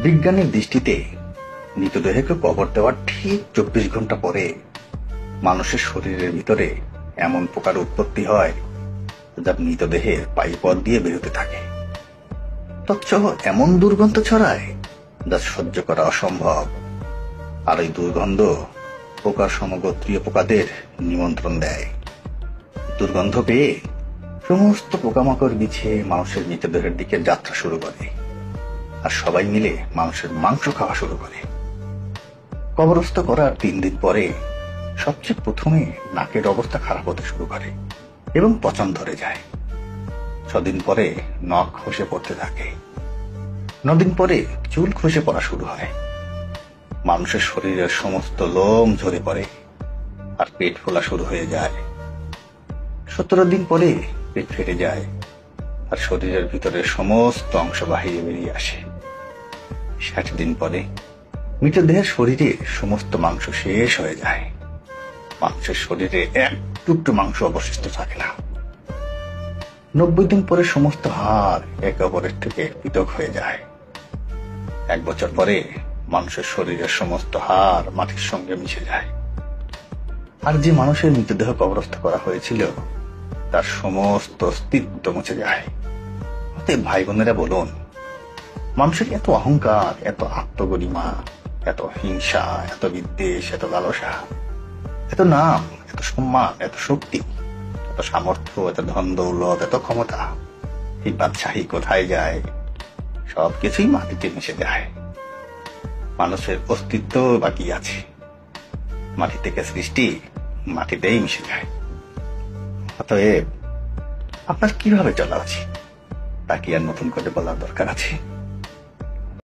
বিজ্ঞানের দৃষ্টিতে মৃতদেহকে কবর দেওয়ার ঠিক 24 ঘন্টা পরে মানুষের শরীরের ভিতরে এমন পোকার উৎপত্তি হয় যা মৃতদেহের পায়ুপথ দিয়ে বেরোতে থাকে। তৎসহ এমন দুর্গন্ধ ছড়ায় যা সহ্য করা অসম্ভব। আর এই দুর্গন্ধ পোকার সমগোত্রীয় পোকাদের নিমন্ত্রণ দেয়। দুর্গন্ধ পেয়ে সমস্ত পোকামাকড় বিছিয়ে মানুষের মৃতদেহের দিকে যাত্রা শুরু করে, আর সবাই মিলে মানুষের মাংস খাওয়া শুরু করে। কবরস্থ করার 3 দিন পরে সবচেয়ে প্রথমে নাকের অবস্থা খারাপ হতে শুরু করে এবং পচন ধরে যায়। 6 দিন পরে নখ খসে পড়তে থাকে। 9 দিন পরে চুল খসে পড়া শুরু হয়। মানুষের শরীরের সমস্ত লোম ঝরে পড়ে আর পেট ফোলা শুরু হয়ে যায়। 17 দিন পরে পেট ফেটে যায় আর শরীরের ভিতরে সমস্ত অংশ বাহিরে বেরিয়ে আসে। 60 দিন পরে মৃতদেহের শরীরে সমস্ত মাংস শেষ হয়ে যায়। মানুষের শরীরে এক টুকরো মাংস অবশিষ্ট থাকে না। 90 দিন পরে সমস্ত হাড় একে অপরের থেকে পৃথক হয়ে যায়। 1 বছর পরে মানুষের শরীরের সমস্ত হাড় মাটির সঙ্গে মিশে যায়। আর যে মানুষের মৃতদেহ কবরস্থ করা হয়েছিল তার সমস্ত অস্তিত্ব মুছে যায়। অতএব ভাই বোনেরা বলুন, মানুষের এত অহংকার, এত আত্মগরিমা, এত হিংসা, এত বিদ্বেষ, এত লালসা, এত নাম, এত সম্মান, এত শক্তি, এত সামর্থ্য, এত ধন দৌলত, এত ক্ষমতা, এই বাদশাহী কোথায় যায়? সবকিছুই মাটিতে মিশে যায়। মানুষের অস্তিত্ব বাকি আছে। মাটি থেকে সৃষ্টি, মাটিতেই মিশে যায়। অতএব আপনার কিভাবে চলা উচিত তা কি আর নতুন করে বলার দরকার আছে?